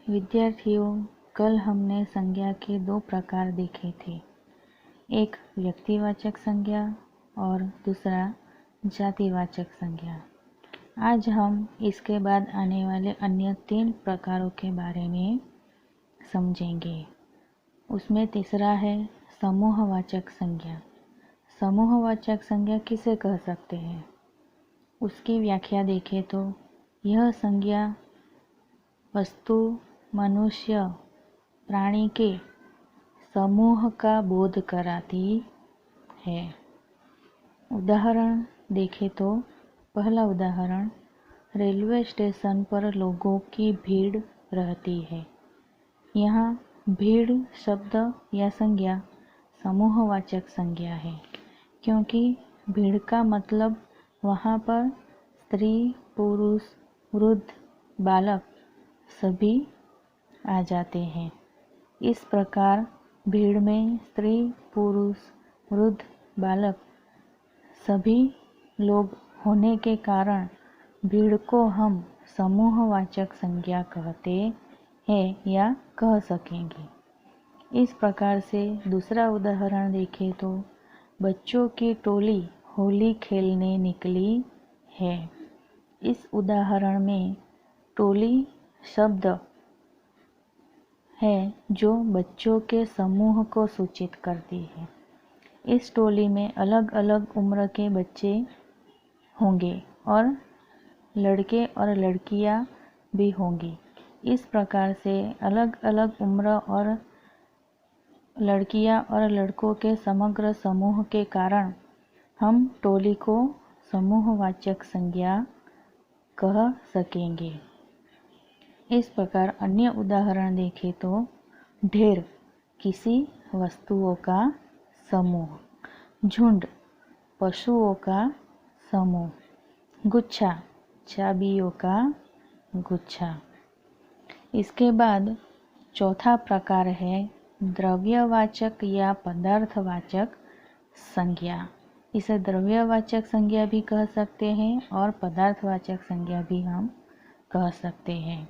विद्यार्थियों, कल हमने संज्ञा के दो प्रकार देखे थे, एक व्यक्तिवाचक संज्ञा और दूसरा जातिवाचक संज्ञा। आज हम इसके बाद आने वाले अन्य 3 प्रकारों के बारे में समझेंगे। उसमें तीसरा है समूहवाचक संज्ञा। समूहवाचक संज्ञा किसे कह सकते हैं? उसकी व्याख्या देखें तो यह संज्ञा वस्तु, मनुष्य, प्राणी के समूह का बोध कराती है। उदाहरण देखें तो पहला उदाहरण, रेलवे स्टेशन पर लोगों की भीड़ रहती है। यहाँ भीड़ शब्द या संज्ञा समूहवाचक संज्ञा है, क्योंकि भीड़ का मतलब वहाँ पर स्त्री, पुरुष, वृद्ध, बालक सभी आ जाते हैं। इस प्रकार भीड़ में स्त्री, पुरुष, वृद्ध, बालक सभी लोग होने के कारण भीड़ को हम समूहवाचक संज्ञा कहते हैं या कह सकेंगे। इस प्रकार से दूसरा उदाहरण देखें तो बच्चों की टोली होली खेलने निकली है। इस उदाहरण में टोली शब्द है जो बच्चों के समूह को सूचित करती है। इस टोली में अलग अलग उम्र के बच्चे होंगे और लड़के और लड़कियां भी होंगी। इस प्रकार से अलग अलग उम्र और लड़कियां और लड़कों के समग्र समूह के कारण हम टोली को समूहवाचक संज्ञा कह सकेंगे। इस प्रकार अन्य उदाहरण देखें तो ढेर किसी वस्तुओं का समूह, झुंड पशुओं का समूह, गुच्छा चाबियों का गुच्छा। इसके बाद चौथा प्रकार है द्रव्यवाचक या पदार्थवाचक संज्ञा। इसे द्रव्यवाचक संज्ञा भी कह सकते हैं और पदार्थवाचक संज्ञा भी हम कह सकते हैं।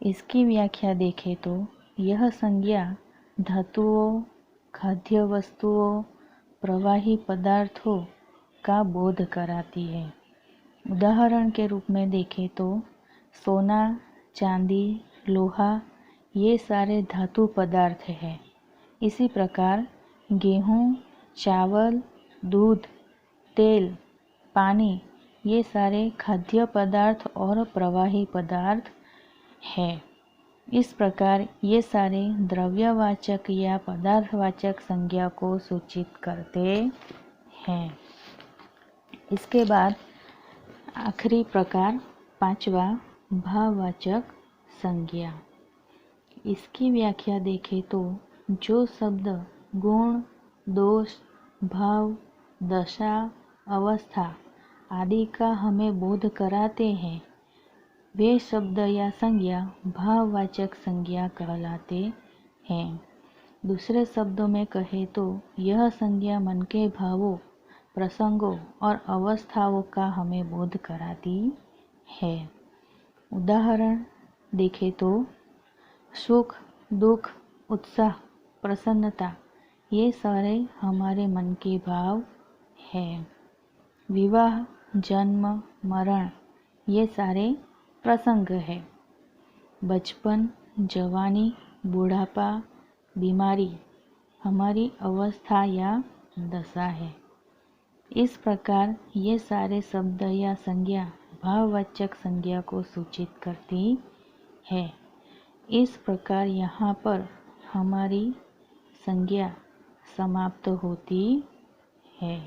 इसकी व्याख्या देखें तो यह संज्ञा धातुओं, खाद्य वस्तुओं, प्रवाही पदार्थों का बोध कराती है। उदाहरण के रूप में देखें तो सोना, चांदी, लोहा ये सारे धातु पदार्थ हैं। इसी प्रकार गेहूँ, चावल, दूध, तेल, पानी ये सारे खाद्य पदार्थ और प्रवाही पदार्थ है। इस प्रकार ये सारे द्रव्यवाचक या पदार्थवाचक संज्ञा को सूचित करते हैं। इसके बाद आखिरी प्रकार पांचवा भाववाचक संज्ञा। इसकी व्याख्या देखें तो जो शब्द गुण, दोष, भाव, दशा, अवस्था आदि का हमें बोध कराते हैं, वे शब्द या संज्ञा भाववाचक संज्ञा कहलाते हैं। दूसरे शब्दों में कहें तो यह संज्ञा मन के भावों, प्रसंगों और अवस्थाओं का हमें बोध कराती है। उदाहरण देखें तो सुख, दुख, उत्साह, प्रसन्नता ये सारे हमारे मन के भाव हैं। विवाह, जन्म, मरण ये सारे प्रसंग है। बचपन, जवानी, बुढ़ापा, बीमारी हमारी अवस्था या दशा है। इस प्रकार ये सारे शब्द या संज्ञा भाववाचक संज्ञा को सूचित करती है। इस प्रकार यहाँ पर हमारी संज्ञा समाप्त होती है।